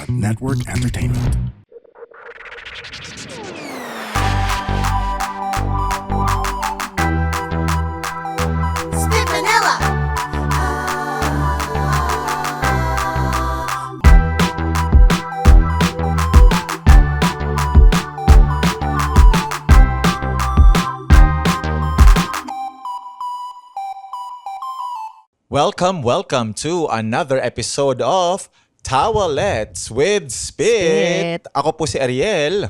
Network Entertainment. Spit Manila. Welcome to another episode of Tawalets with Spit. Ako po si Ariel.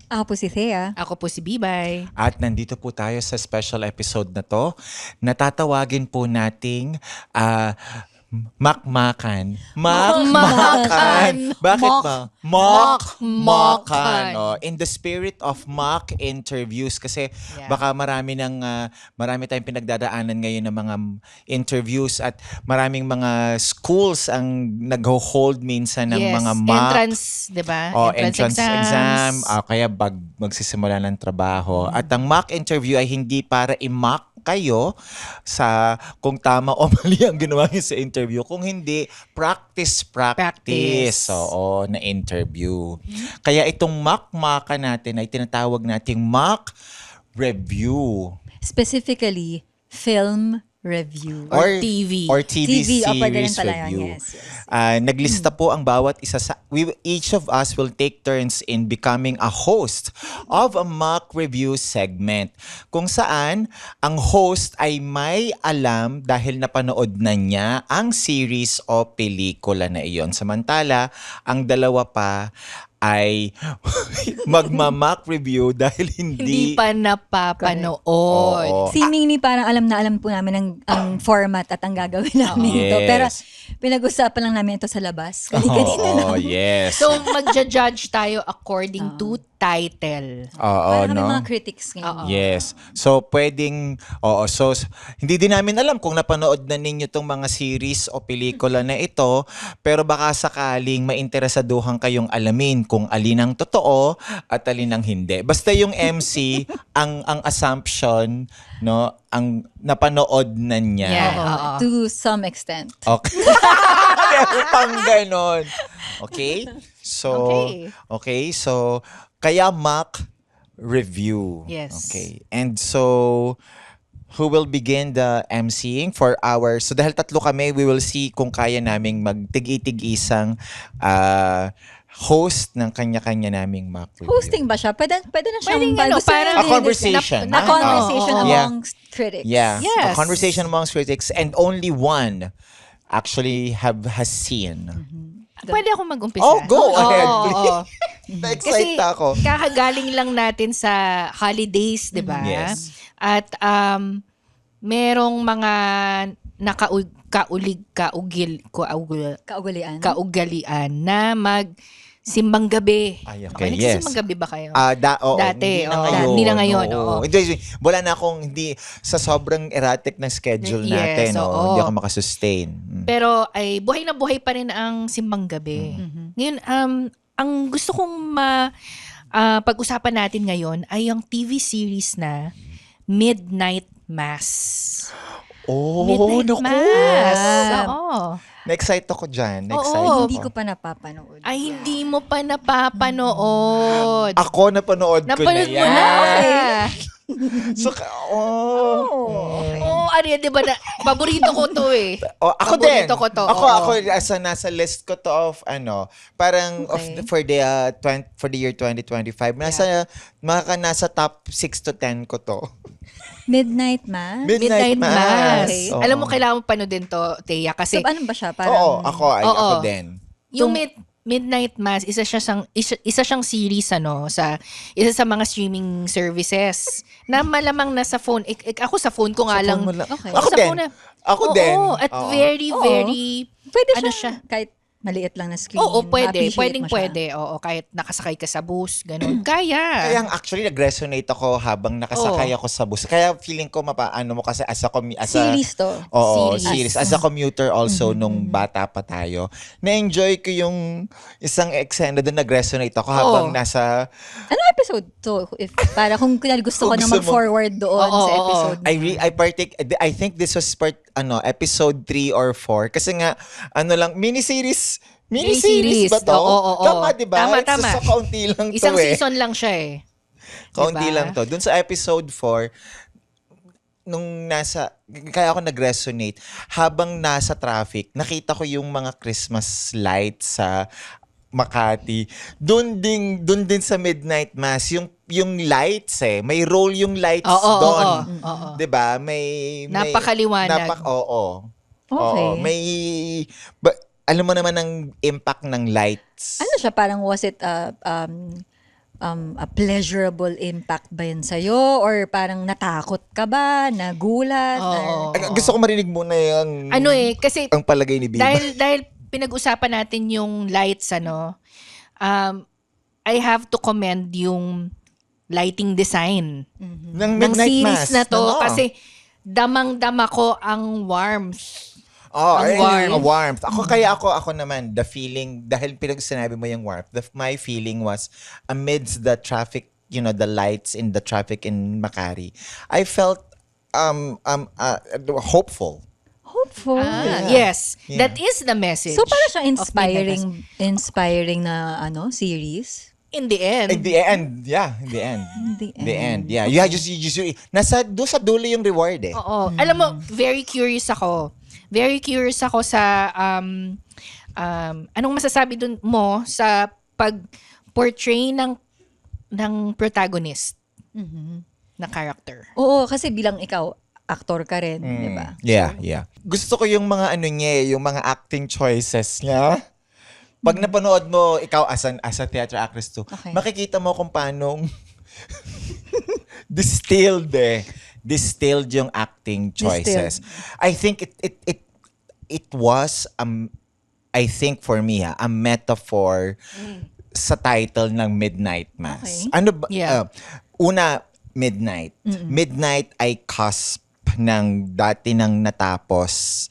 Ako po si Thea. Ako po si Bibay. At nandito po tayo sa special episode na to. Natatawagin po nating makmakan. Makmakan. Bakit ba? Makmakan. Oh, in the spirit of mock interviews kasi baka marami tayong pinagdadaanan ngayon ng mga interviews at maraming mga schools ang nag-hold minsan ng mga mock Entrance, di ba? o entrance exam, kaya magsisimula ng trabaho. At ang mock interview ay hindi para i-mock kayo sa kung tama o mali ang ginawa niyo sa interview. Kung hindi, practice. Oo, na interview. Kaya itong mock-mocka natin ay tinatawag nating mock review. Specifically, film review. Or TV. Or TV pwede rin series pala yan, review. yes. Naglista po ang bawat isa each of us will take turns in becoming a host of a mock review segment kung saan ang host ay may alam dahil napanood na niya ang series o pelikula na iyon. Samantala, ang dalawa pa ay magma-mock review dahil Hindi hindi pa napapanood. Oo. Seemingly parang alam na alam po namin ang format at ang gagawin namin ito. Yes. Pero pinag-usapan lang namin ito sa labas. Kanina Oo, yes. So, magja-judge tayo according to title. Oo, Parang kami no? mga critics ngayon. Yes. So, hindi din namin alam kung napanood na ninyo tong mga series o pelikula na ito, pero baka sakaling mainteresaduhan kayong alamin kung alin ang totoo at alin ang hindi. Basta yung MC, ang assumption, no, ang napanood na niya. Yeah. Oo, to some extent. Okay. Meron pang ganon. Okay? Okay. So, kaya mock review. Yes. Okay. And so, who will begin the MCing for our... So, dahil tatlo kami, we will see kung kaya naming magtig-isang host ng kanya-kanya naming mock review. Hosting ba siya? Pwede na siyang Pwedeng ano, gusto parang niya a conversation. Na conversation Oo. amongst critics. Yeah. Yes. A conversation amongst critics and only one actually has seen. Pwede ako mag-umpisa. Oh, go ahead, Oo, please. oo. Na-excite ako. Kakagaling lang natin sa holidays, di ba? Yes. At merong mga kaugalian na simbang gabi. Ay, okay, Okay, yes. nagsisimbang gabi ba kayo? Oo, Dati, hindi na oo. ngayon. Hindi na ngayon, Oo. oo. Hindi, wala na akong, hindi, sa sobrang erratic na schedule Yes, natin, oo. hindi ako makasustain. Pero ay buhay na buhay pa rin ang simbang gabi. Ngayon, ang gusto kong pag-usapan natin ngayon ay ang TV series na Midnight Mass. Oh, Midnight naku! Mass. Oo. Na-excite ako dyan. Na-excite Oo. ako. Hindi ko pa napapanood. Ay, hindi mo pa napapanood. Ako, napanood ko na Napanood mo yan. na. So, Ari, di ba na, paborito ko to eh. ako din. Paborito ko to. Ako nasa list ko to of parang Okay. for the year 2025. Nasa top 6 to 10 ko to. Midnight Mass? Midnight Mass. Okay. Oo. Alam mo, kailangan mo panoodin to, Thea, kasi So, ano ba siya? Parang, Oo, ako Oo. din. yung Midnight Mass, isa siyang series sa isa sa mga streaming services na malamang nasa phone. Ako sa phone ko nga lang. Okay. Ako Sa din. phone na- Ako Oo, din. at Oo. very, Oo. very, Pwede ano siya. siya? Kahit maliit lang na screen. Oo, pwede. Ma-appreciate Pwedeng mo siya. pwede. Oo, kahit nakasakay ka sa bus, ganun. Kaya. Kaya actually nag-resonate ako habang nakasakay ako sa bus. Kaya feeling ko mapaano mo kasi as a Series to. Oo, Series. series. As a commuter also nung bata pa tayo. Na-enjoy ko yung isang eksena doon nag-resonate ako habang nasa Ano episode to? Para kung kunwari gusto ko Kung na gusto mo- mag-forward doon Oo, sa oo. episode. I think this was episode 3 or 4 kasi nga miniseries Miniseries. ba to? Oo. Tama, di ba? Tama. Sa kaunti lang Isang to eh. season lang siya eh. Kaunti Diba? lang to. Dun sa episode 4, kaya ako nag-resonate, habang nasa traffic, nakita ko yung mga Christmas lights sa Makati. Doon din sa Midnight Mass, yung lights may role yung lights doon. Oo. 'Di ba? May Napakaliwanag. Oo. Okay. Oo, alam mo naman ang impact ng lights. Ano siya, parang was it a pleasurable impact ba yun sa'yo? Or parang natakot ka ba? Nagulat? Oo. Gusto ko marinig muna yung kasi ang palagay ni Biba. dahil pinag-usapan natin yung lights, I have to commend yung lighting design ng ng Mass, series na to. ano? Kasi damang-dama ko ang warmth. Ang Ang warmth. Ako naman, the feeling, dahil sinabi mo yung warmth, my feeling was, amidst the traffic, the lights in the traffic in Makati, I felt hopeful. Hopeful. Yes. Yeah. That is the message. So parang siya of Midnight Mass. inspiring na series? In the end. In the end, yeah. In the end. The end, yeah. You just doon sa dulo yung reward eh. Oo. Alam mo, very curious ako sa anong masasabi dun mo sa pag-portray ng protagonist na character. Oo, kasi bilang ikaw, actor ka rin, di ba? Yeah. Gusto ko yung mga yung mga acting choices niya. Pag napanood mo, ikaw as a theater actress too, Okay. makikita mo kung paano distilled yung acting choices. I think it was I think for me a metaphor sa title ng Midnight Mass. Okay. Ano ba? Yeah. Una, midnight. Midnight ay cusp ng dati nang natapos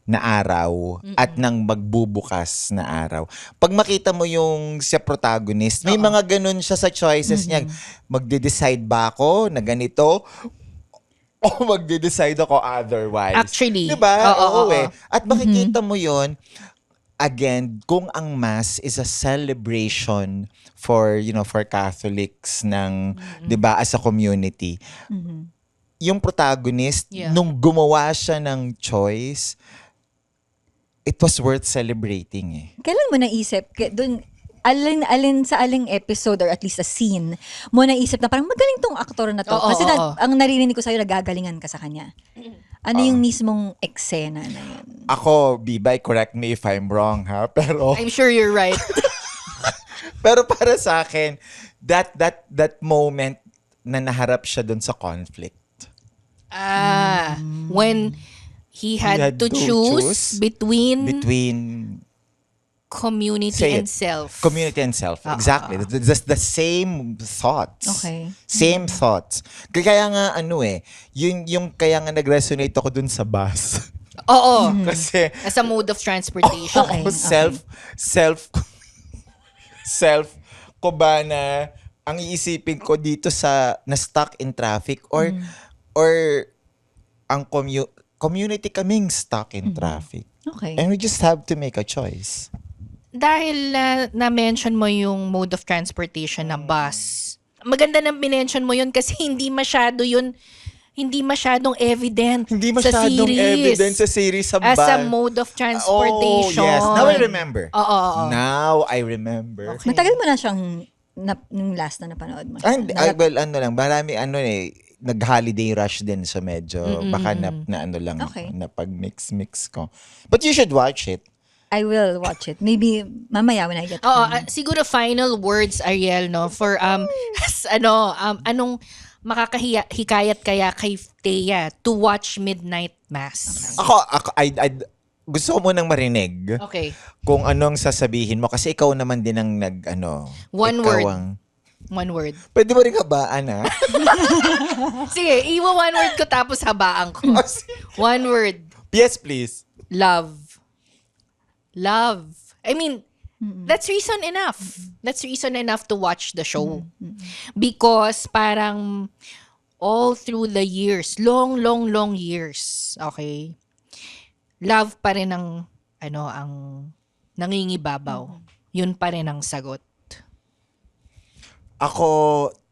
na araw at nang magbubukas na araw. Pag makita mo yung sa protagonist, may mga ganun siya sa choices niya. Magde-decide ba ako na ganito? O magde-decide ako otherwise? Actually. Diba? Oo. At makikita mo yon again, kung ang Mass is a celebration for Catholics ng, 'di ba, as a community. Yung protagonist, Yeah. nung gumawa siya ng choice, it was worth celebrating eh. Kailan mo naisip, alin sa aling episode or at least a scene mo naisip na parang magaling tong aktor na to? Oo, Kasi oo. ang naririnig ko sa'yo, nagagalingan ka sa kanya. Ano yung mismong eksena na yun? Ako, Bibay, correct me if I'm wrong ha, pero I'm sure you're right. para sa akin, that moment na naharap siya dun sa conflict. When he had to choose between community Say and it. self. Community and self. Exactly. The same thoughts. Okay. Same thoughts. Kaya nga yung kaya nga nag-resonate ako dun sa bus. Oo. Kasi As a mode of transportation. Okay. self ko ba na ang iisipin ko dito sa na stuck in traffic or ang community kaming stuck in traffic. Okay. And we just have to make a choice. Dahil na-mention mo yung mode of transportation na bus. Maganda na minention mo yun kasi hindi masyadong evident Hindi sa masyadong series. evidence sa series sa As a bus. mode of transportation. Oh, yes. Now I remember. Oo. Now I remember. Okay. Matagal mo na siyang nung last na napanood mo siya? Marami nag-holiday rush din so medyo baka Okay. na pag-mix ko. But you should watch it. I will watch it. Maybe mamaya when I get Oo, home. siguro final words, Ariel, no, for anong makakahikayat kaya kay Thea to watch Midnight Mass. Ako gusto ko munang marinig Okay. kung anong sasabihin mo kasi ikaw naman din ang One ikaw word. ang- One word. Pwede mo rin habaan ha? Sige, one word ko tapos habaan ko. One word. Yes, please. Love. I mean, that's reason enough. That's reason enough to watch the show. Because parang all through the years, long years, okay, love pa rin ang nangingibabaw. Yun pa rin ang sagot. Ako,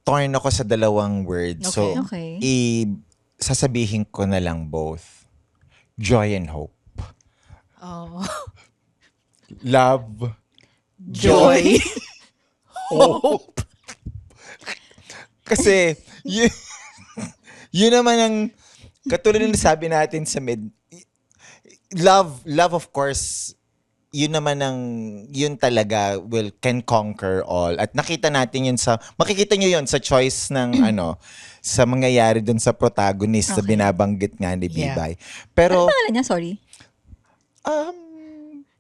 torn ako sa dalawang words. So, Okay. sasabihin ko na lang both. Joy and hope. Oh. Love. Joy. Hope. Kasi, yun naman ang, katulad ng sabi natin sa love of course, yun talaga can conquer all. At nakita natin yun makikita nyo yun sa choice ng sa mangyayari dun sa protagonist na binabanggit nga ni Yeah. Bibay. Pero, Ano pangalan niya? Sorry.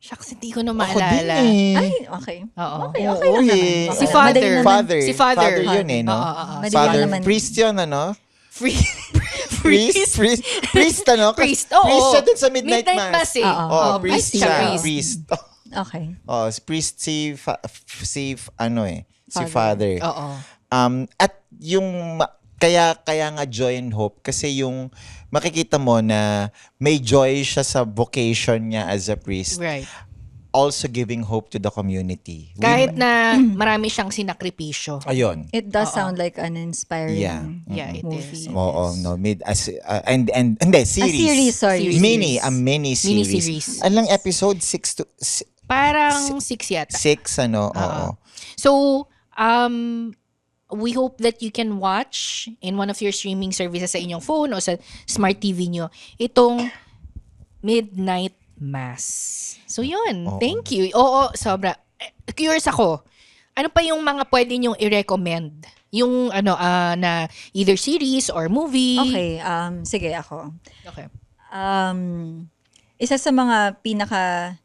Shucks, hindi ko na ako din maalala. eh. Ay, okay. Oo. Okay Oo, lang naman. eh. Si Okay. Father. Madali naman. Father. Si Father. Yun eh, no? Oo. Madali Father. naman. Priest yun, ano? Priest. Priest, ano? Priest, oo. Priest siya dun sa Midnight Mass. eh. Oo. Oh, Oo, priest siya. siya. Priest. Priest. Okay. Oh, priest si Father. Father. Oo. At yung kaya nga joy and hope kasi yung makikita mo na may joy siya sa vocation niya as a priest. Right. Also giving hope to the community. Kahit na marami siyang sinakripisyo. Ayun. It does sound like an inspiring Yeah. Yeah, it movie. is. Oo, no, hindi, A series. series, sorry. Series. A mini series. Mini-series. Alang episode 6 to Parang 6 yata. 6 oo. So, we hope that you can watch in one of your streaming services sa inyong phone o sa smart TV nyo itong Midnight Mass. So, yun. Oo. Thank you. Oo, sobra. Curious ako. Ano pa yung mga pwede nyong i-recommend? Yung na either series or movie? Okay, sige ako. Okay. Isa sa mga pinaka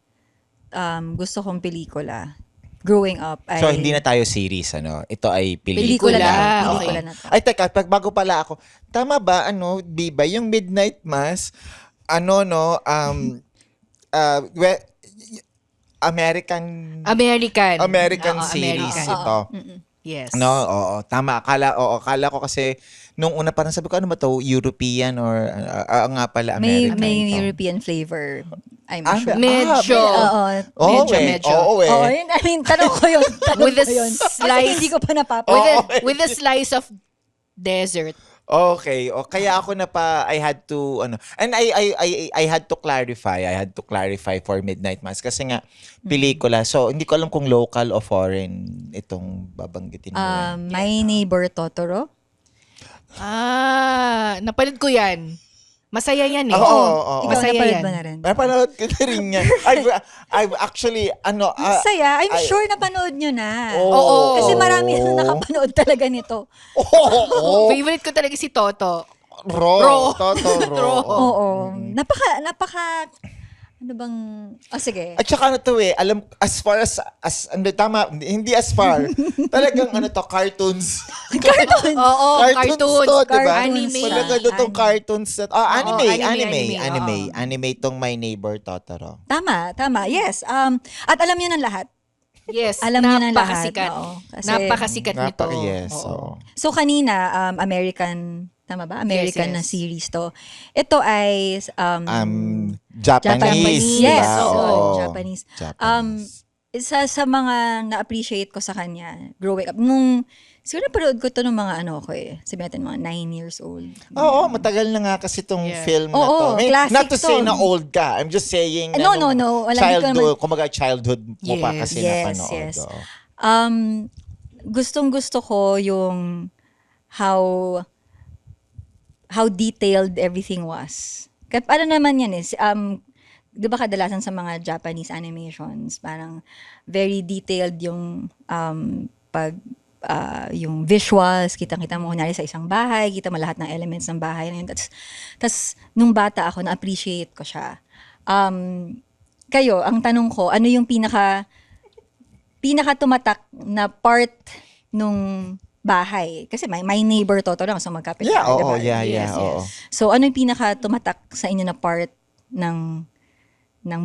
gusto kong pelikula growing up ay So, hindi na tayo series, ano? Ito ay Pelikula. pelikula. Pelikula Okay. na to. Ay, teka, bago pala ako. Tama ba, Biba, yung Midnight Mass, American Oo, series American. ito. Yes. No, oo, tama. Akala ko kasi nung una parang sabi ko ano ba to, European or nga pala American May ito. European flavor. I'm Ah, sure. Medyo. Oo. Medyo. Oo, eh. Oo, yun. I mean, tanong ko yun. With a Kasi slice. hindi ko pa napapa. With a slice of desert. Okay. Kaya ako I had to and I had to clarify. I had to clarify for Midnight Mass kasi nga pelikula. So hindi ko alam kung local o foreign itong babanggitin mo. My Neighbor Totoro. Napanood ko yan. Masaya yan eh. Oo. Ikaw, Masaya napanood yan. ba na rin? Napanood ko na rin yan. I've actually Masaya. I'm sure napanood nyo na. Oo. Kasi marami na nakapanood talaga nito. Favorite ko talaga si Toto. Totoro. Oo. Napaka, ano bang, sige. At saka alam, as far as tama, hindi as far. Talagang cartoons. Cartoon. Oo, cartoons. to, diba? Anime. Talaga itong cartoons. anime. Anime tong My Neighbor Totoro. Tama. Yes. At alam nyo ng lahat. Yes. Alam niyo na lahat. Napakasikat. Oo. Kasi- Napakasikat nito. Yes. Oo. So kanina, American, tama ba? American Yes. na series to. Ito ay Japanese. Yes, diba? oo, Japanese. Japanese. Isa sa mga na-appreciate ko sa kanya growing up, siguro napanood ko to nung mga sabi natin mga 9 years old. Oo, matagal na nga kasi itong Yeah. film na Oo, to. classic Not to say to. na old ka. I'm just saying na No. nung Wala, hindi ko naman- childhood mo pa Yes. kasi Yes, napanood. yes. Oo. Gustong-gusto ko yung how detailed everything was. Kahit ano naman yan di ba kadalasan sa mga Japanese animations, parang very detailed yung yung visuals, kitang-kita mo kunyari sa isang bahay, kita mo lahat ng elements ng bahay na yun. Tas nung bata ako, na-appreciate ko siya. Kayo, ang tanong ko, ano yung pinaka tumatak na part nung bahay? Kasi my neighbor Totoro lang, so magkapit. Yeah, diba? oo, yeah, Yes, oo. So ano yung pinaka tumatak sa inyo na part ng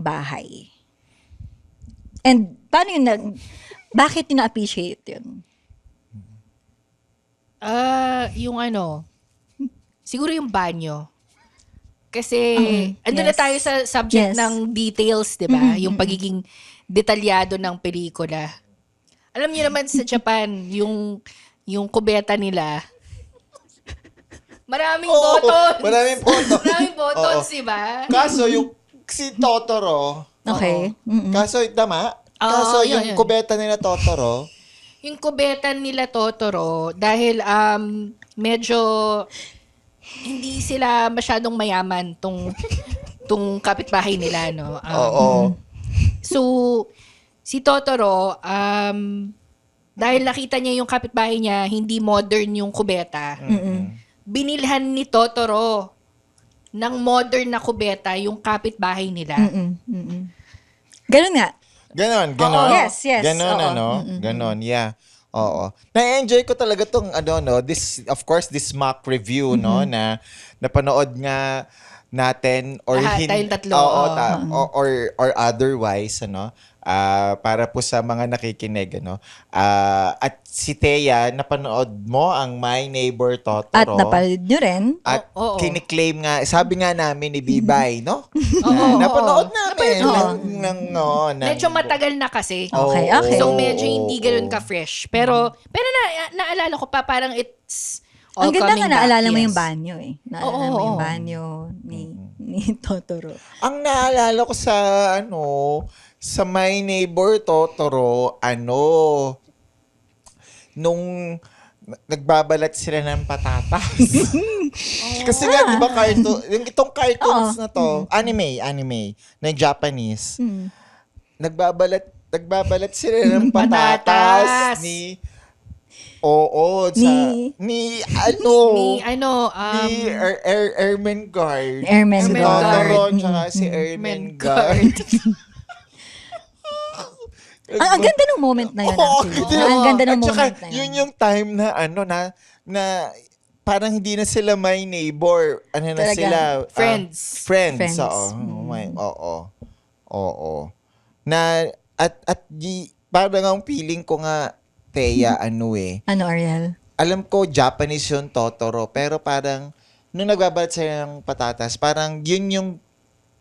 bahay? And paano yun bakit yun na-appreciate yun? Yung siguro yung banyo. Kasi, ando yes. na tayo sa subject Yes. ng details, di ba? Yung pagiging detalyado ng pelikula. Alam niyo naman sa Japan, yung kubeta nila, maraming buttons. Maraming buttons. Maraming buttons, Oo. di ba? Kaso yung si Totoro, Okay. kaso tama? Oo, Kaso yun, yung yun. kubeta nila Totoro, Yung kubeta nila Totoro, dahil medyo hindi sila masyadong mayaman tong kapitbahay nila, no? oo. So, si Totoro, dahil nakita niya yung kapitbahay niya, hindi modern yung kubeta, binilhan ni Totoro ng modern na kubeta yung kapitbahay nila. Ganun nga. Ganon. Oo. Yes, yes. Ganon, Oo. ano? Ganon, yeah. Oo. Na-enjoy ko talaga tong, this, of course, this mock review, no, na napanood nga natin or Lahat, tayong tatlo. Oo, Oo. or otherwise, para po sa mga nakikinig, at si Thea, napanood mo ang My Neighbor Totoro. At napanood nyo rin. At Oo. kiniklaim nga, sabi nga namin ni Bibay, no? Oo, Napanood oo. namin. Medyo matagal na kasi. Okay, Oo. okay. So, medyo hindi ganun ka-fresh. Pero naalala ko pa, parang it's all Ang ganda coming nga, naalala back. mo Yes. yung banyo eh. Naalala Oo, mo yung oo. banyo ni Totoro. Ang naalala ko sa My Neighbor Totoro, nung nagbabalat sila ng patatas. Kasi nga, di ba, itong cartoons na to, anime, na Japanese, nagbabalat sila ng patatas Patatas. ni Ermengarde. Si Ermengarde. Totoro, tsaka si Ermengarde. Ang ganda ng moment na yun. Oo, actually. Ang ganda ng at saka, moment na yun yun. yung time na parang hindi na sila my neighbor. Ano na Talaga, sila? friends. Friends. Oo. Oo. Parang ang feeling ko nga, Thea, Ano, Ariel? alam ko Japanese yung Totoro, pero parang nung nagbabalat sila ng patatas, parang yun yung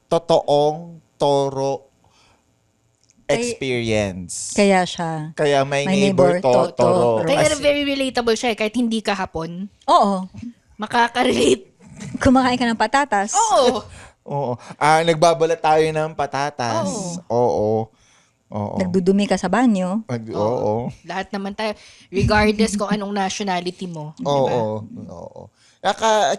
totoong Toro experience. Kaya siya. Kaya my My neighbor Neighbor Totoro. Totoro. Kaya As- very relatable siya kahit hindi ka Hapon. Oo. Makaka-relate. Kumakain ka ng patatas. Oo. Oo. Nagbabalat tayo ng patatas. Oo. Nagdudumi ka sa banyo. Oo. Lahat naman tayo, regardless kung anong nationality mo. Diba? Oo. At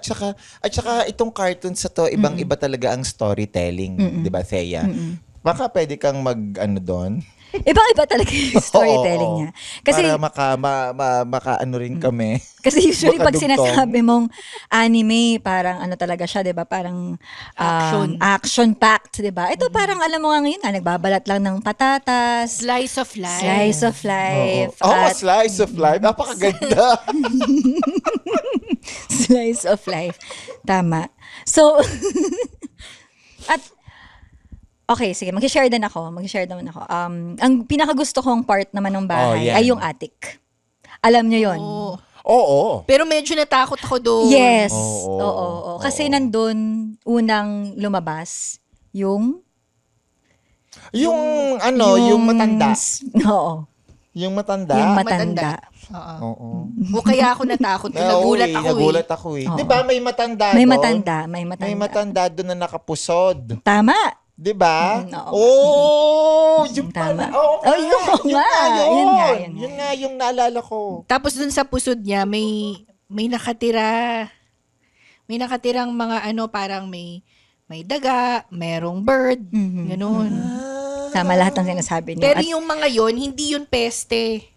saka itong cartoon sa to, ibang-iba talaga ang storytelling, 'di ba, Thea? Baka pwede kang doon. Ibang-iba talaga yung storytelling Oo. niya. Kasi, Para maka rin kami. kasi usually pag makadugtong. sinasabi mong anime, parang ano talaga siya, di ba? Parang action-packed, di ba? Ito parang alam mo nga ngayon, nagbabalat lang ng patatas, Slice of life. slice of life, at Slice of life. Napakaganda. slice of life. Tama. So, at okay, sige, mag-share naman ako. Ang pinakagusto kong part naman ng bahay yan. ay yung attic. Alam niyo yon. Oo. Oo. Pero medyo natakot ako doon. Yes. Oo. Oo. Kasi nandun unang lumabas yung Yung matanda. Oo. Yung matanda. Yung Matanda. matanda. Oo. Oo. O kaya ako natakot. Nagulat ako eh. Di ba may matanda May doon? matanda. May matanda. May matanda doon na nakapusod. Tama. Di ba? Oo. Yung Tama. pala. Oo Oh, yun nga. Yun nga. Yun nga yung naalala ko. Tapos dun sa pusod niya, may nakatira. May nakatirang mga parang may daga, merong bird, ganun. Tama lahat ng sinasabi niyo. Pero yung mga yon hindi yun peste.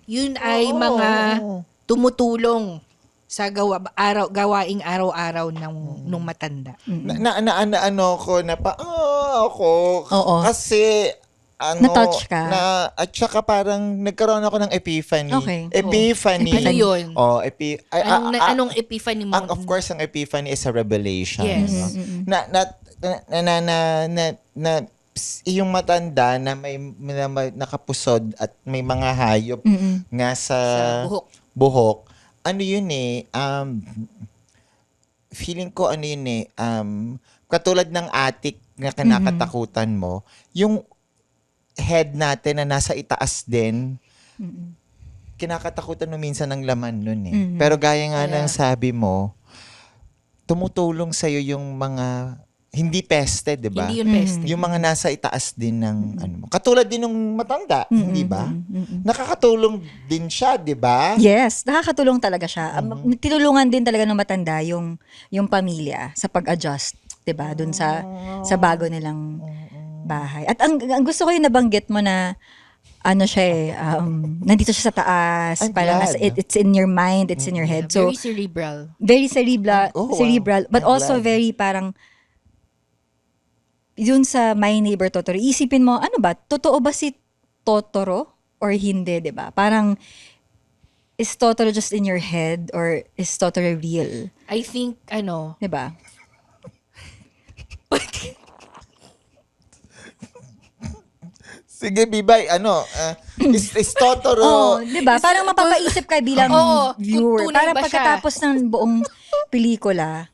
Yun ay mga tumutulong sa gawaing araw-araw nung matanda. Ako Oo. kasi Na-touch ka? At saka parang nagkaroon ako ng epiphany. Okay. Epiphany. Ano yun? Anong Anong epiphany mo? of course, ang epiphany is a revelation. Yes. No? Yung matanda na may nakapusod at may mga hayop nga sa Sa buhok. buhok. Ano yun eh, feeling ko ano yun eh, katulad ng attic na kinakatakutan mo, yung head natin na nasa itaas din, kinakatakutan mo minsan ng laman nun eh. Pero gaya nga ng sabi mo, tumutulong sa'yo yung mga hindi peste, di ba? Hindi yun peste. Yung mga nasa itaas din ng ano mo. Katulad din ng matanda, hindi ba? Nakakatulong din siya, di ba? Yes, nakakatulong talaga siya. Tinulungan din talaga ng matanda yung pamilya sa pag-adjust, 'di ba? Doon sa bago nilang bahay. At ang gusto ko yung nabanggit mo na ano siya eh, nandito siya sa taas, I'm parang glad. it's in your mind, it's in your head. So Very cerebral. very cerebral, Oh, wow. cerebral, but I'm also glad. very parang yun sa My Neighbor Totoro. Isipin mo, ano ba? Totoo ba si Totoro or hindi, 'di ba? Parang is Totoro just in your head or is Totoro real? I think, 'Di ba? Sige, Bibay, is Totoro... Oh, 'di ba? Parang mapapaisip ka bilang Oo, kung viewer. tunay Parang ba siya? pagkatapos ng buong pelikula,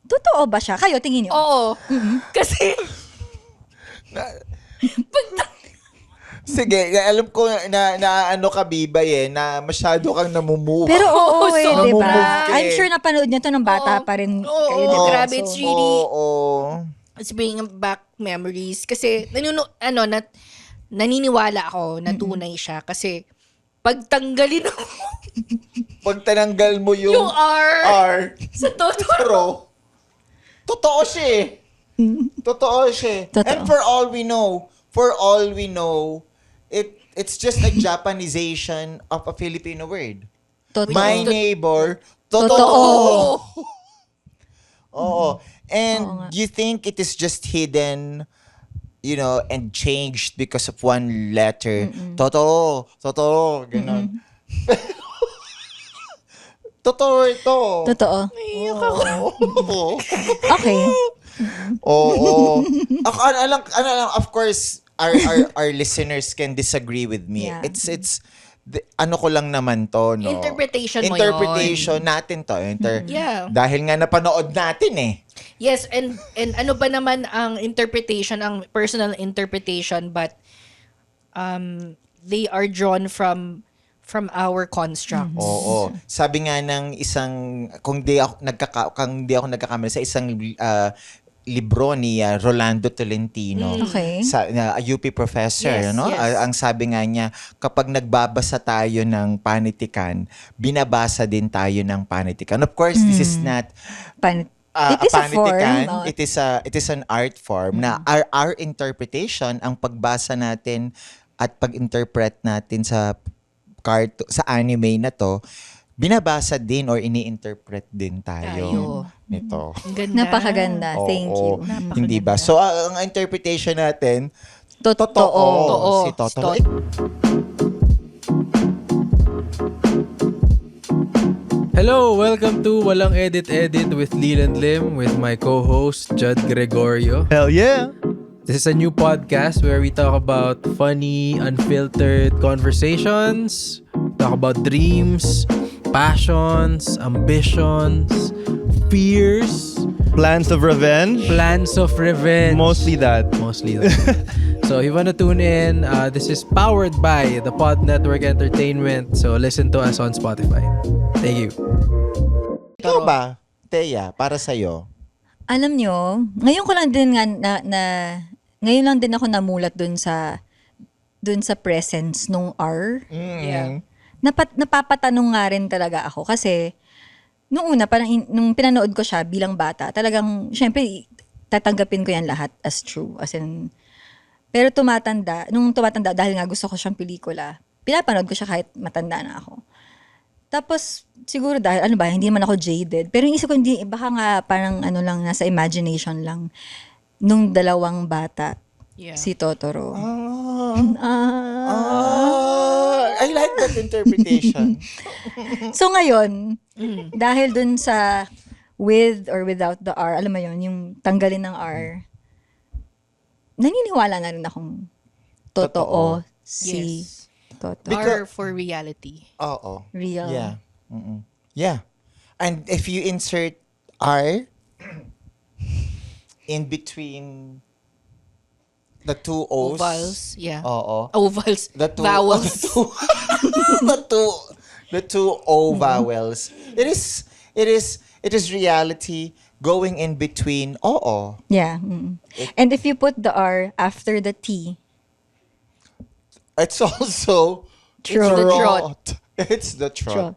totoo ba siya? Kayo, tingin niyo. Oo. Kasi, Sige, alam ko na ano ka, Bibay eh, na masyado kang namumuha. Pero oo, Oo, eh, so 'di ba? namumove ka I'm eh. sure napanood niyo 'to nung bata Oo. pa rin Oo, kayo, 'di ba? grabe, it's really, Oo. it's bringing back memories. Kasi, naniniwala ako na tunay siya. Kasi, pagtanggalin mo Pag tinanggal mo yung yung R R, sa Totoro. pero, totoo siya eh. Totoo siya. Totoo. And for all we know, it's just a Japanization of a Filipino word. Totoo. My neighbor, Totoo. totoo. Oo. And Oo nga. you think it is just hidden, and changed because of one letter. Totoo, ganon. Totoo ito. Totoo. Oo. Okay. Oo. Of course, our listeners can disagree with me. Yeah. It's ano ko lang naman to, no? Interpretation mo Interpretation natin to. Yeah. Dahil nga napanood natin eh. Yes, and ano ba naman ang interpretation, ang personal interpretation, but they are drawn from our constructs. Oo. Sabi nga ng isang, kung di ako nagkakamali, sa isang libro ni Rolando Tolentino. Okay. A UP professor, Yes, no? yes. Ang sabi nga niya, kapag nagbabasa tayo ng panitikan, binabasa din tayo ng panitikan. Of course, this is not It is a panitikan. form. It is an art form na our interpretation, ang pagbasa natin at pag-interpret natin sa anime na to, binabasa din or ini-interpret din tayo nito. Ang ganda. Napakaganda. Thank you. Oo. Hindi ba? So, ang interpretation natin, Totoo. Totoo. Si Totoro. Si Hello, welcome to Walang Edit with Leland Lim with my co-host Judd Gregorio. Hell yeah! This is a new podcast where we talk about funny, unfiltered conversations, talk about dreams, passions, ambitions, fears, Plans of revenge? plans of revenge. Mostly that. Mostly that. So if you want to tune in, this is powered by the Pod Network Entertainment. So listen to us on Spotify. Thank you. Ikaw ba, Thea, para sa'yo? Alam nyo, ngayon ko lang din nga ngayon lang din ako namulat dun sa presence nung R. Yeah. Napapatanong nga rin talaga ako kasi nung una, parang nung pinanood ko siya bilang bata, talagang, syempre, tatanggapin ko yan lahat as true. As in, pero nung tumatanda, dahil nga gusto ko siyang pelikula, pinapanood ko siya kahit matanda na ako. Tapos, siguro dahil, hindi man ako jaded. Pero yung isip ko, hindi, baka nga parang nasa imagination lang nung dalawang bata, Yeah. si Totoro. I like that interpretation. So ngayon, dahil dun sa with or without the R, alam mo yun, yung tanggalin ng R, naniniwala na rin akong totoo si Yes. Toto. R for reality. Oo. Real. Yeah. Mm-mm. Yeah. And if you insert are in between the two O's. Ovals. Yeah. Oo. Ovals. The two Vowels. the two O vowels. It is reality going in between oo. Yeah. And if you put the R after the T, It's also Trot. It's The trot. It's the trot. trot.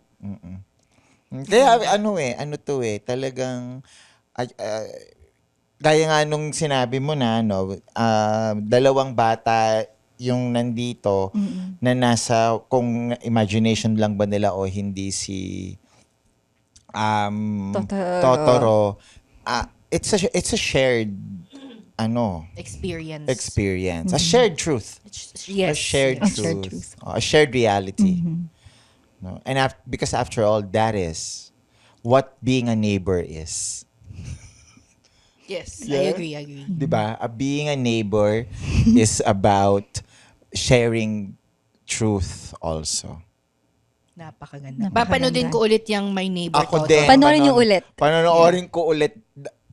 Kaya talagang gaya nga nung sinabi mo na dalawang bata yung nandito na nasa kung imagination lang ba nila o hindi si Totoro. Totoro. It's a shared experience. A shared truth. Yes. A shared A truth. shared truth. A shared reality. No? And because after all, that is what being a neighbor is. Yes. Yeah? I agree. Diba? Being a neighbor is about sharing truth also. Napakaganda. Papanoodin ko ulit yung My Neighbor Ako Totoro. din. Panoorin niyo ulit. Panonoorin ko ulit.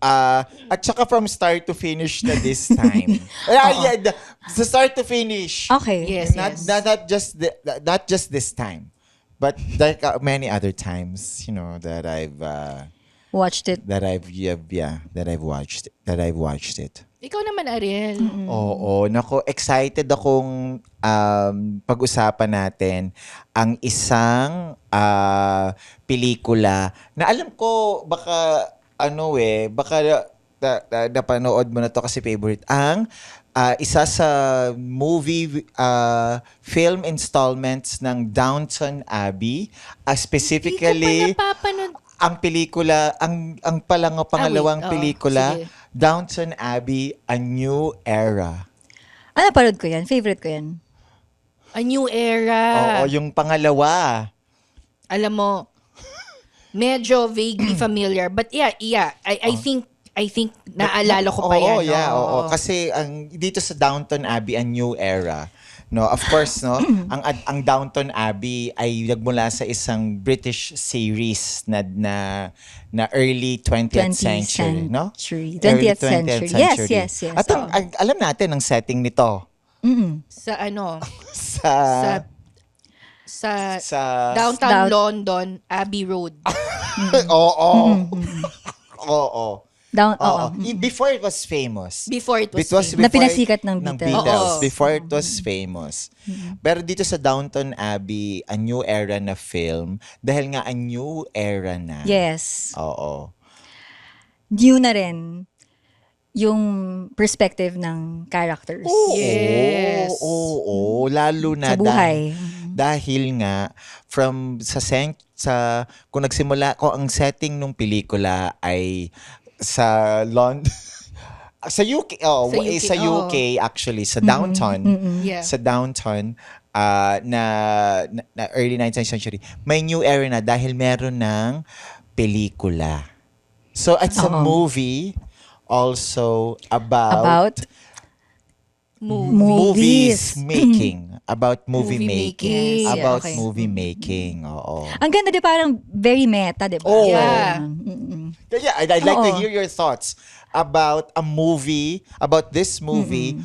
At saka from start to finish na this time. The start to finish. Okay. Yes. Not just this time, but like many other times, that I've Watched it. that I've watched it. Ikaw naman, Ariel. Oo, nako, excited akong pag-usapan natin ang isang pelikula na alam ko baka napanood mo na to kasi favorite ang isa sa movie film installments ng Downton Abbey, specifically Hindi ka pa napapanood. ang pelikula, ang pangalawang Oo, pelikula, sige. Downton Abbey, A New Era. Parod ko yan. Favorite ko yan. A New Era. Oo, yung pangalawa. Alam mo, medyo vaguely familiar. But yeah. I think naalala ko pa yan. Oo. Kasi dito sa Downton Abbey, A New Era, no, of course, no, ang Downton Abbey ay nagmula sa isang British series na early 20th century, no? 20th century. Yes. At alam natin ang setting nito Sa sa downtown London, Abbey Road. Oo. Oo. Oo. Before it was famous. Before it was famous. Na pinasikat ng Beatles. Oo. Before it was famous. Pero dito sa Downton Abbey, A New Era na film, dahil nga a new era na. Yes. Oo. New na rin yung perspective ng characters. Yes. Oo. Lalo na Sa buhay. Dahil nga kung nagsimula ko ang setting ng pelikula ay sa London sa UK Sa UK, actually sa downtown Yeah. sa downtown na early 19th century may new era na dahil meron ng pelikula. So it's a movie also about movies. making. About movie making. making. About Okay. movie making. Oo. Ang ganda di parang very meta, di ba? Oo. Yeah. Yeah, I'd like to Oo. hear your thoughts about this movie,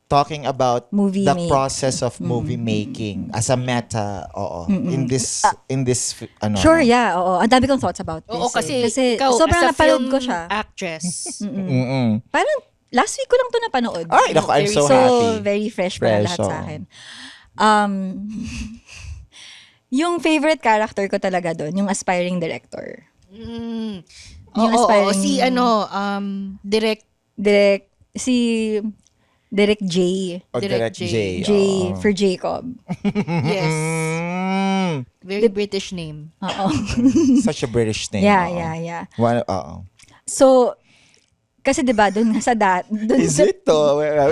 talking about Movie the make. process of movie making as a meta, in this Sure, yeah. Oo. Ang dami kong thoughts about this. Oo, kasi ikaw, sobrang as a napanood film ko siya. actress, Parang last week ko lang to napanood. Ay, naku, I'm so So, happy. very fresh pa Fresh, lahat sa oo. akin. Yung favorite character ko talaga doon, yung aspiring director. Yung aspiring- direct Derek J. O Direct Direct J. J. J oo. for Jacob. yes. Mm, Very British name. Oo. such a British name. yeah, oo. yeah. Oo. So, kasi 'di ba doon sa Is it?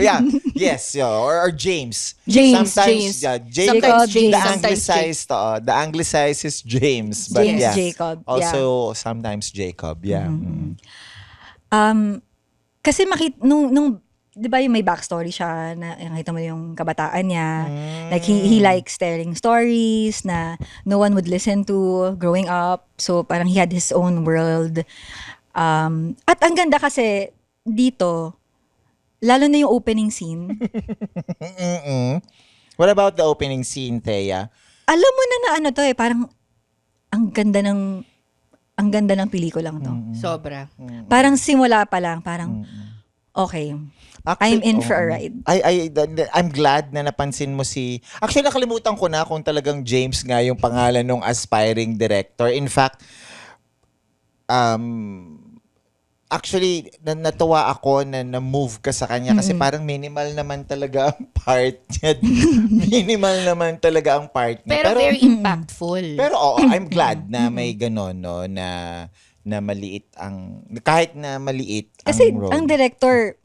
Yeah. Yes. Yeah. Or James. James, Sometimes, James. yeah, James. Sometimes James, The sometimes anglicized, the anglicized is James. But James yeah. Jacob, Also, sometimes Jacob. Yeah. Kasi nung 'di ba yung may backstory siya na nakita mo yung kabataan niya. Like he likes telling stories na no one would listen to growing up. So parang he had his own world. At ang ganda kasi dito, lalo na yung opening scene, Mm-mm. What about the opening scene, Thea? alam mo na ano to parang ang ganda ng pelikulang to. Sobra. Parang simula pa lang, parang okay, I'm in for a ride. I'm glad na napansin mo si... Actually, nakalimutan ko na kung talagang James nga yung pangalan ng aspiring director. In fact, actually, natuwa ako na na-move ka sa kanya kasi parang minimal naman talaga ang part niya. Minimal naman talaga ang part niya. Pero very impactful. Pero I'm glad na may ganon, no, na maliit ang... Kahit na maliit Kasi ang role. ang director,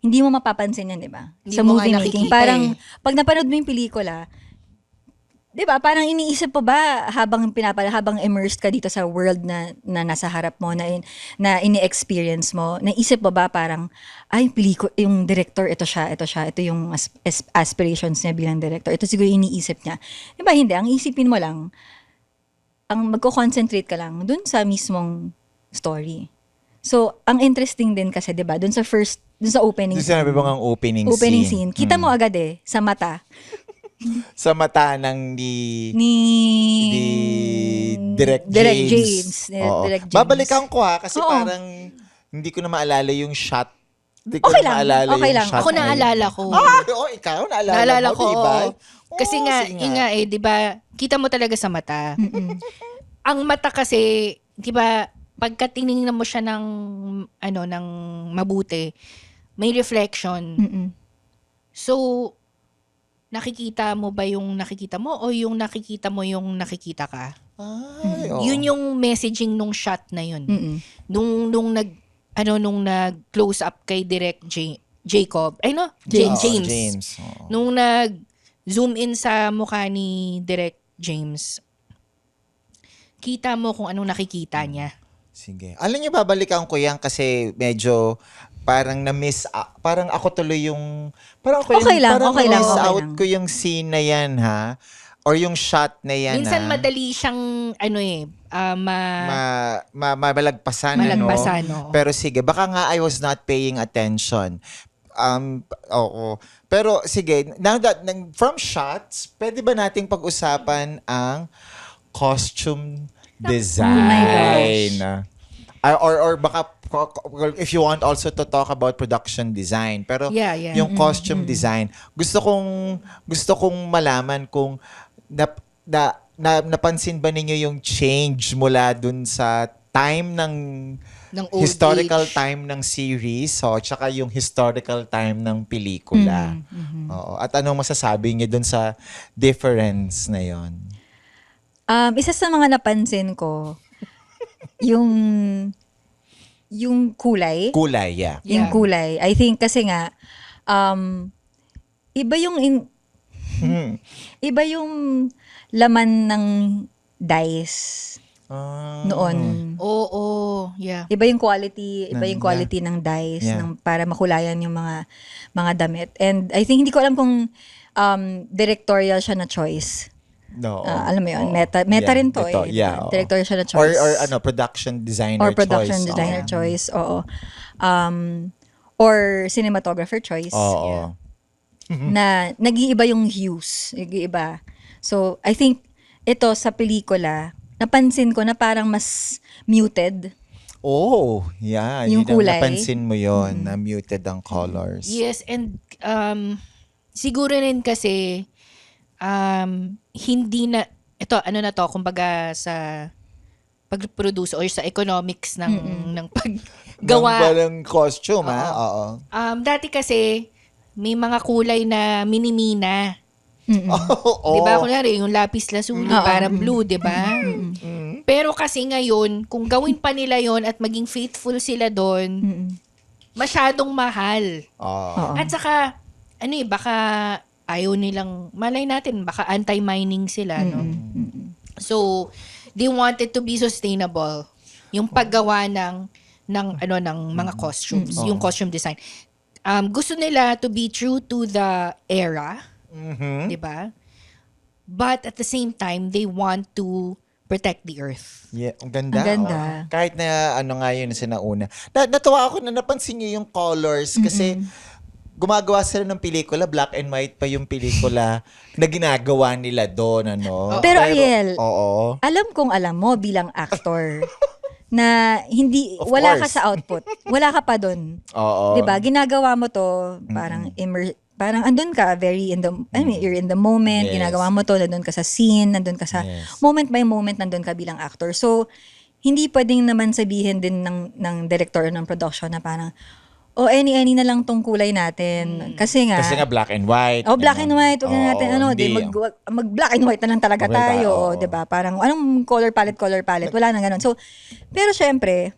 hindi mo mapapansin yan, di ba? Hindi Sa mo nga movie making. nakikita Parang, eh. pag napanood mo yung pelikula, di ba, parang iniisip pa ba habang immersed ka dito sa world na nasa harap mo, na ini-experience mo, naisip pa ba parang, ay, yung director, ito yung aspirations niya bilang director. Ito siguro iniisip niya. Di ba, hindi. Ang isipin mo lang, ang magko-concentrate ka lang dun sa mismong story. So, ang interesting din kasi, di ba, dun sa opening Kasi sinabi mo nga ang opening scene. Kita mo agad sa mata sa mata ng ni Direct James. Oo. Direct James. Babalikan ko kasi Oo. parang hindi ko na maalala yung shot. Hindi ko Okay na lang, maalala okay yung lang. shot. Ako na yun. naalala ko. Ikaw naalala Naalala mo, ko, diba? oo. Kasi nga, yun nga di ba, kita mo talaga sa mata. Ang mata kasi, di ba, pagka tinignan mo siya ng mabuti, may reflection. So, nakikita mo ba yung nakikita mo o yung nakikita mo yung nakikita ka? Ay, oo. Yun yung messaging nung shot na yun. Nung nag-close up kay Direct Jacob. Ay no? James. James. Oo. Nung nag-zoom in sa mukha ni Direct James, kita mo kung anong nakikita niya. Sige. Alam niyo, babalikan ko yan kasi medyo parang na-miss, parang ako tuloy yung, parang ako Okay lang, parang okay lang, na-miss okay out lang. ko yung scene na yan, ha? Or yung shot na yan, Minsan ha? madali siyang Malagpasan, Malagpasan, ano? oo. Pero sige, baka nga I was not paying attention. Oo. Pero sige, now that, from shots, pwede ba nating pag-usapan ang costume design? Or baka if you want also to talk about production design, pero Yeah. yung costume design, gusto kong malaman kung napansin ba ninyo yung change mula dun sa time ng old historical age. time ng series, tsaka yung historical time ng pelikula. Oo. At anong masasabi niyo dun sa difference na yon? Isa sa mga napansin ko, yung kulay. Kulay, yeah. Yung Yeah. kulay. I think kasi nga, iba yung laman ng dice noon. Oo, yeah. Iba yung quality ng dice Yeah. para makulayan yung mga damit. And I think hindi ko alam kung directorial siya na choice. No. Alam mo yun, Oo. meta Yeah, rin to ito, eh. yeah, oo. Directorial siya na Or choice. production designer Or production choice. designer Oo. choice, oo. Or cinematographer choice. Oo. Na nag-iiba yung hues. Nag-iiba. So, I think ito sa pelikula, napansin ko na parang mas muted. Oh, yeah. Yung Yun ang kulay. napansin mo yon na muted ang colors. Yes, and siguro rin kasi hindi na ito kumbaga sa pag-produce or sa economics ng paggawa. Ng costume, ha? Oo. Dati kasi may mga kulay na minimina. Oo. 'Di ba? Kunyari yung lapis lazuli para blue, 'di ba? Pero kasi ngayon, kung gawin pa nila 'yon at maging faithful sila doon, masyadong mahal. Oo. At saka baka ayaw nilang, malay natin, baka anti-mining sila, no? So, they want it to be sustainable. Yung paggawa ng mga costumes, yung costume design. Gusto nila to be true to the era, di ba? But at the same time, they want to protect the earth. Yeah, ang ganda. Ang ganda. Oh. Kahit na ano nga yun sa nauna. Natuwa ako na napansin niyo yung colors kasi gumagawa sila ng pelikula, black and white pa yung pelikula na ginagawa nila doon, ano. Pero Ariel, oo. alam mo bilang actor na hindi, Of wala course. ka sa output. Wala ka pa dun. Oo. 'Di ba? Ginagawa mo to, parang andun ka, very in the, you're in the moment, Yes. ginagawa mo to, nandun ka sa scene, nandun ka sa Yes. moment by moment, nandun ka bilang actor. So, hindi pwedeng naman sabihin din ng director o ng production na parang, any na lang tong kulay natin. Kasi nga, Black and white. black and white, huwag na natin, hindi. mag black and white na lang talaga Okay ba? tayo, Oo. 'di ba? Parang anong color palette, wala nang ganun. So, pero syempre,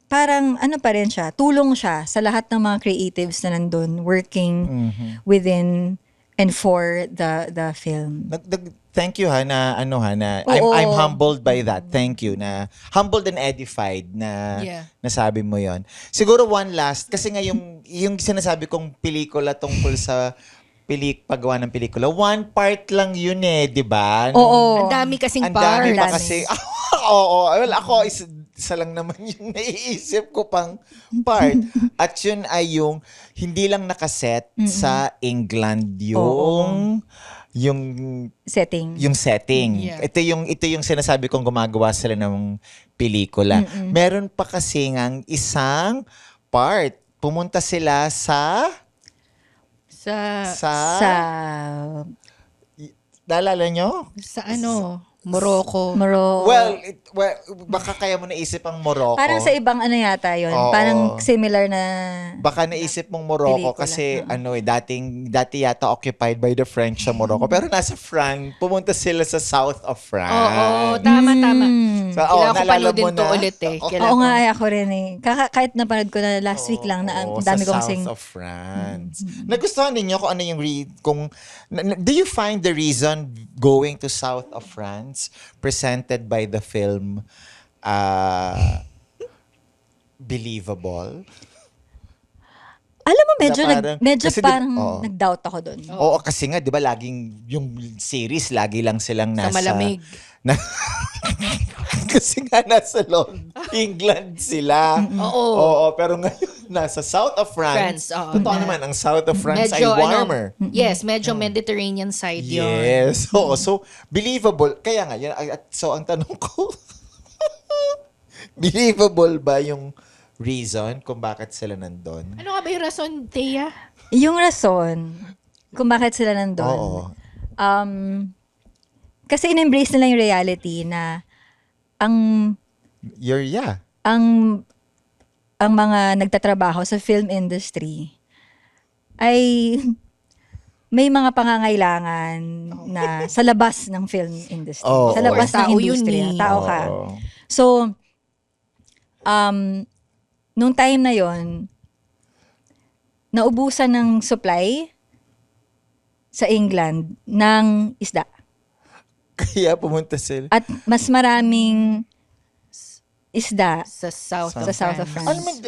parang ano pa rin siya, tulong siya sa lahat ng mga creatives na nandun working within and for the film. Thank you na Oo. I'm humbled by that. Thank you na humbled and edified na Yeah. nasabi mo 'yon. Siguro one last kasi nga yung sinasabi kong pelikula tungkol sa paggawa ng pelikula, one part lang yun 'di ba? Oo. Ang dami kasing Ang dami pa parts. kasi. Oo. Well, ako isa lang naman yung naiisip ko pang part. At yun ay yung hindi lang nakaset sa England yung Setting. setting. Yeah. Ito yung sinasabi kong gumagawa sila ng pelikula. Meron pa kasi ngang isang part. Pumunta sila sa Sa naalala nyo? Morocco. Well, baka kaya mo naisip ang Morocco. parang sa ibang ano yata yun. Oo. Parang similar na Baka naisip mong Morocco Pelikula. kasi dati yata occupied by the French sa Morocco. Pero nasa France, pumunta sila sa south of France. Oo, tama. So, Kailangan ko naalala panoodin mo to na? ulit eh. Oo. Kailangan Oo nga, ko. ako rin eh. Kahit napanood ko na last week lang na ang dami sa kong south sing. of France. Nagustuhan ninyo kung ano yung do you find the reason going to south of France presented by the film believable? Alam mo, medyo, Na parang- medyo kasi parang oo. nag-doubt ako doon. Oo, kasi nga 'di ba laging yung series lagi lang silang Sa nasa malamig. na- kasi nga nasa England sila. Oo. Oo, pero ngayon nasa south of France. France, oo. Totoo naman ang south of France ay Medyo, warmer. yes, medyo Mediterranean side yun. Yes. Oo, so believable. Kaya nga yun, so ang tanong ko believable ba yung reason kung bakit sila nandun? Ano nga ba yung rason, Thea? Yung rason kung bakit sila Oo. nandun, kasi in-embrace nila yung reality na ang ang mga nagtatrabaho sa film industry ay may mga pangangailangan na sa labas ng film industry. Oo. Sa labas ng Tao yun industriya. eh. Tao ka. Oo. So, nung time na yon, naubusan ng supply sa England ng isda. Kaya pumunta sila. At mas maraming isda Sa south sa of south of France. Ano man,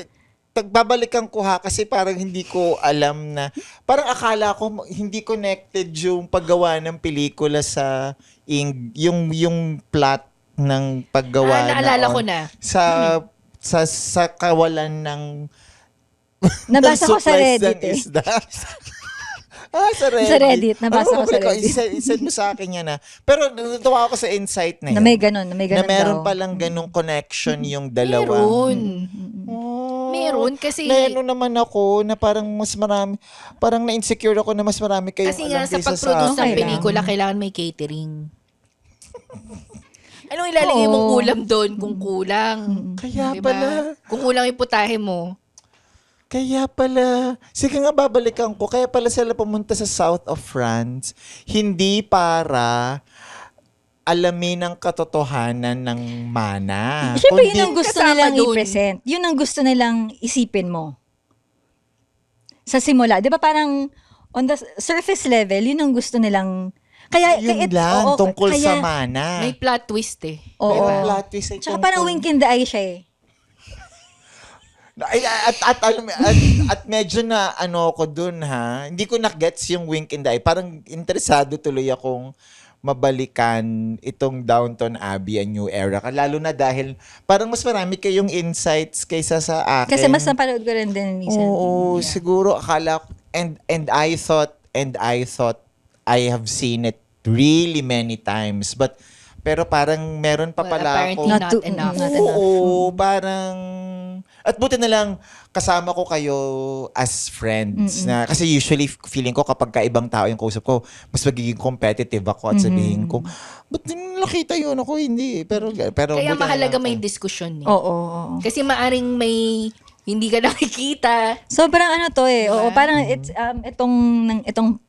tagbabalikan ko ha kasi parang hindi ko alam na parang akala ko hindi connected yung paggawa ng pelikula sa yung plot ng paggawa Naalala noon ko na. sa kawalan ng Nabasa ko sa supplies Reddit ng eh. isda. Sa Reddit. Sa Reddit, nabasa ko sa Reddit. Isend mo sa akin yan Pero natuwa ako sa insight na Na yan. may ganun Na meron daw. palang ganung connection yung dalawa. Meron. Oh, Meron kasi... Ano naman ako na parang mas marami, parang na-insecure ako na mas marami kayong Kasi alam nga sa kaysa pag-produce ng akin. akin. pelikula, kailangan may catering. Anong ilalagay mong Oo. ulam doon kung kulang? Kaya Diba? pala. Kung kulang yung putahe mo. Kaya pala. Sige nga, babalikan ko. Kaya pala sila pumunta sa south of France. Hindi para alamin ang katotohanan ng mana. Siyempre, yun Kundi- ang gusto kasama nilang dun. i-present. Yun ang gusto nilang isipin mo. Sa simula. Di ba parang on the surface level, yun ang gusto nilang... Kaya, Yun lang, oo, tungkol sa kaya- mana. May plot twist eh. Oo. May plot twist ay Tsaka parang wink in the eye siya eh. Ay, at medyo na ano ako dun ha. Hindi ko na-gets yung wink in the eye. Parang interesado tuloy akong mabalikan itong Downton Abbey, A New Era. Lalo na dahil parang mas marami kayong insights kaysa sa akin. Kasi mas napanood ko rin din recently. Oo, siguro akala ko- and I thought I have seen it really many times, pero parang meron pa Well, pala apparently ako. not enough. Not enough. Oo, parang at buti na lang kasama ko kayo as friends na kasi usually feeling ko kapag kaibang tao yung kausap ko, mas magiging competitive ako at sabihin ko, ba't din nakita yun ako? Hindi. Pero Kaya buti na mahalaga lang may kayo. diskusyon eh. Oo. Kasi maaring may hindi ka nakikita. Sobrang ano to eh. Oo, Diba? parang it's itong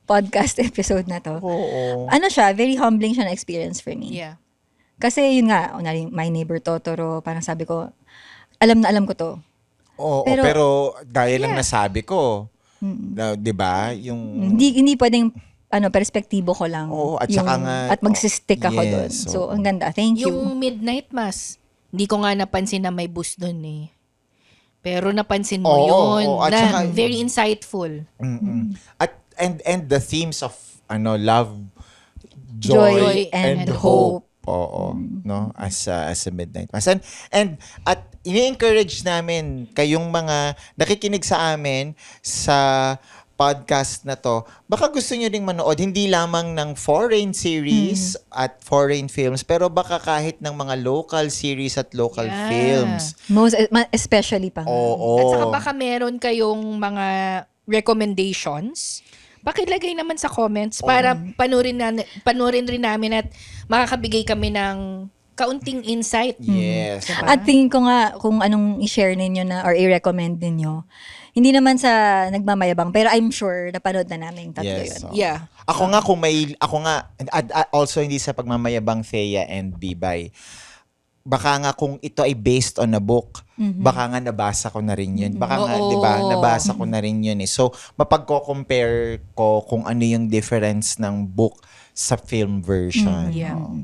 podcast episode na to. Oo. Ano siya, very humbling siya na experience for me. Yeah. Kasi yun nga, unang My Neighbor Totoro, parang sabi ko, alam na alam ko to. Oo, pero Pero- gaya lang nasabi ko, na, 'di ba? Yung Hindi pwedeng perspektibo ko lang. Oo, at saka nga, at magsistick ako yes, doon. So, oo. ang ganda. Thank you. Yung Midnight Mass, hindi ko nga napansin na may boost doon eh. Pero napansin mo Oo, yun. oo, at na saka- very insightful. at and the themes of love, Joy joy, and and hope. Oo, no, as a Midnight Mass. And at ini-encourage namin kayong mga nakikinig sa amin sa podcast na to, baka gusto nyo ding manood hindi lamang ng foreign series at foreign films, pero baka kahit ng mga local series at local Yeah. films. Especially pa. Oo. At saka baka meron kayong mga recommendations. Pakilagay naman sa comments para panurin rin namin at makakabigay kami ng kaunting insight. Yes. Diba? At tingin ko nga kung anong i-share ninyo na or i-recommend ninyo. Hindi naman sa nagmamayabang, pero I'm sure napanood na namin tatlo Yes. yun. oo. Yeah. Ako nga, also hindi sa pagmamayabang Thea and Bibay. Baka nga kung ito ay based on a book, baka nga nabasa ko na rin yun. Baka nga, Oo. di ba, nabasa ko na rin yun eh. So, mapagko-compare ko kung ano yung difference ng book sa film version. Yeah. Oo.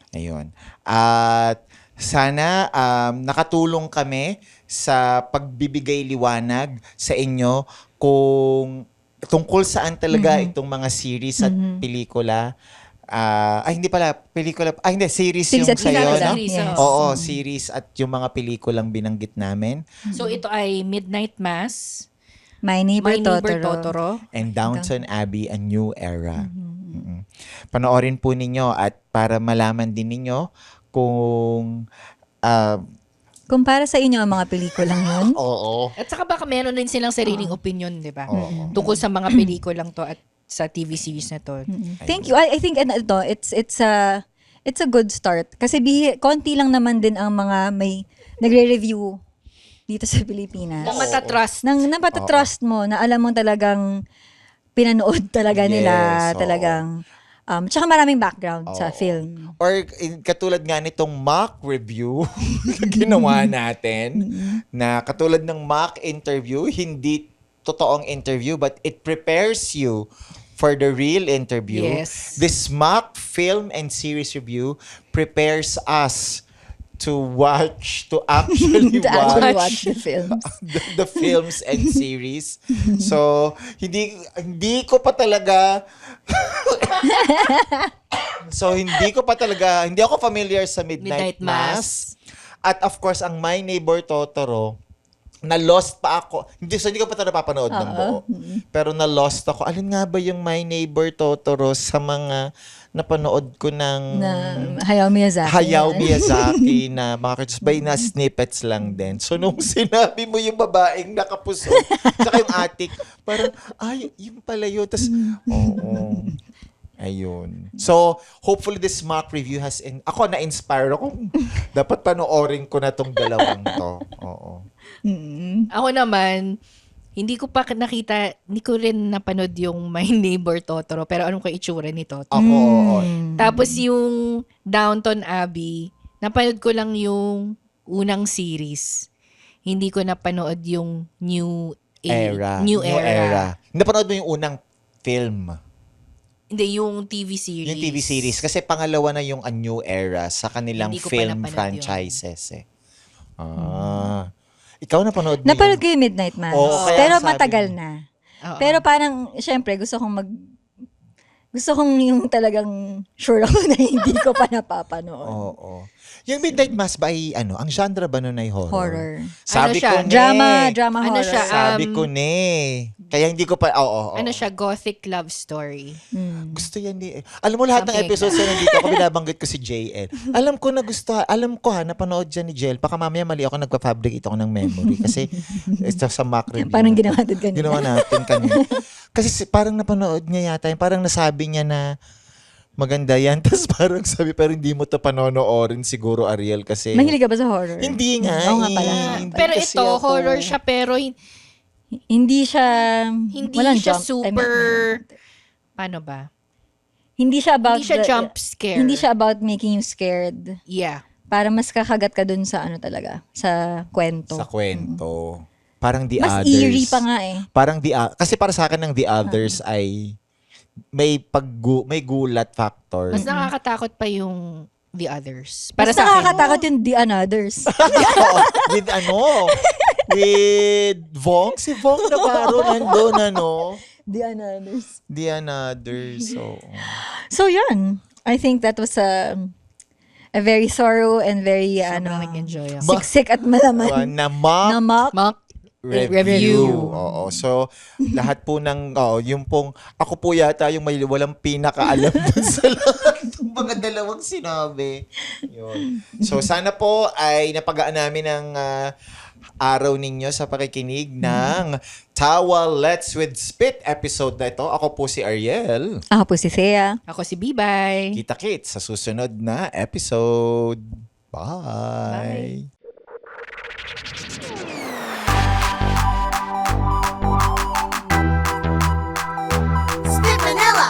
Ayun. At sana nakatulong kami sa pagbibigay liwanag sa inyo kung tungkol saan talaga itong mga series at pelikula. Hindi pala, pelikula. Hindi, series Series yung at sa'yo, pelikula. no? Series, Yes. Oo, series at yung mga pelikulang binanggit namin. So ito ay Midnight Mass, My Neighbor, My Neighbor Totoro. Totoro. And Downton Abbey, A New Era. Mm-mm. Panoorin po ninyo at para malaman din ninyo kung Kung para sa inyo ang mga pelikulang yun, oo. At saka baka meron din silang sariling opinion, di ba? Oo. Tungkol sa mga pelikulang to at sa TV series na to. thank you. I think ito, it's a good start. Kasi konti lang naman din ang mga may nagre-review dito sa Pilipinas. Na matatrust. Nang napatatrust mo na alam mo talagang pinanood talaga nila, Yes, oo. talagang tsaka maraming background sa film. Or katulad nga nitong mock review na ginawa natin, na katulad ng mock interview, hindi totoong interview, but it prepares you for the real interview. Yes. This mock film and series review prepares us to actually To actually watch watch the films. the films and series. So, hindi ko pa talaga hindi ako familiar sa Midnight, Midnight Mass. At of course, ang My Neighbor Totoro, na-lost pa ako. Hindi ko pa talaga napapanood ng buo. Pero na-lost ako. Alin nga ba yung My Neighbor Totoro sa mga napanood ko ng Na Hayao Miyazaki. Hayao Miyazaki na mga by na snippets lang din. So, nung sinabi mo yung babaeng nakapuso, saka yung atik, parang, yung pala yun. Tas, oo. Ayun. So, hopefully this mock review ako na-inspire ako. Dapat panoorin ko na tong dalawang to. Oo. Ako naman, hindi ko rin napanood yung My Neighbor Totoro, pero anong itsura nito? Ako, oo. Tapos yung Downton Abbey, napanood ko lang yung unang series. Hindi ko napanood yung New Era. Napanood mo yung unang film. Hindi, yung TV series. Yung TV series. Kasi pangalawa na yung A New Era sa kanilang Hindi ko pa film napanood franchises eh. Ikaw napanood mo Napanood yun? ko yung Midnight Mass. Oo, kaya pero sabi matagal mo. na. Oo. Pero parang, syempre, gusto kong Gusto kong yung talagang sure ako na hindi ko pa napapanood. Oo. Yung Midnight Mass ba ay ang genre ba nun ay horror? Horror. Sabi Ano siya? ko ne. Drama Ano horror. siya? Sabi ko ne. Kaya hindi ko pa, oo. Ano siya? Gothic love story. Gusto yan ni. Alam mo lahat ng Something like episodes na nandito ako, binabanggit ko si JL. Alam ko na gusto, alam ko napanood dyan ni JL. Baka mamaya mali ako, nagpa-fabricate ako ng memory. Kasi ito sa Mac review. Parang ginawa natin kanina. Ginawa natin kanina. Kasi parang napanood niya yata, parang nasabi niya na maganda yan. Tapos parang sabi, pero hindi mo to panonoorin siguro, Ariel, kasi... Mahilig ka ba sa horror? Hindi nga. Oo nga pala. Hindi Pero kasi ito, ako. horror siya pero Hindi siya... hindi walang siya jump. super... Paano ba? Hindi siya about... Hindi siya the- jump scare. Hindi siya about making you scared. Yeah. Para mas kakagat ka dun sa talaga, sa kwento. Sa kwento. Parang The Mas Others. eerie pa nga eh. Parang kasi para sa akin ng The Others ay may may gulat factor. Mas nakakatakot pa yung The Others. Para Para sa akin. nakakatakot yung The Anothers. Oo, with with Vong. Si Vong Navarro nandun, The Anothers. The Others. So yun. I think that was a very thorough and very Sobrang nag-enjoy ako. siksik at malaman na mock na mock. Mock review. Oo. So, lahat po yung pong, ako po yata yung may walang pinakaalam dun sa lahat ng mga dalawang sinabi. Yun. So, sana po ay napagaan namin ang araw ninyo sa pakikinig ng Tawa Let's With Spit episode na ito. Ako po si Ariel. Ako po si Thea. Ako si Bibay. Kita-kits sa susunod na episode. Bye. Spit Manila.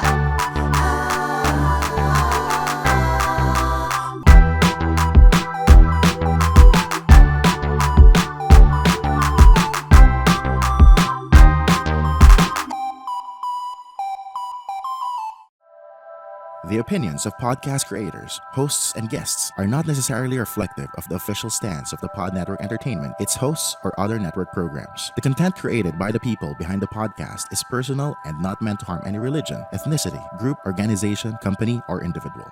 The opinions of podcast creators, hosts, and guests are not necessarily reflective of the official stance of the Pod Network Entertainment, its hosts, or other network programs. The content created by the people behind the podcast is personal and not meant to harm any religion, ethnicity, group, organization, company, or individual.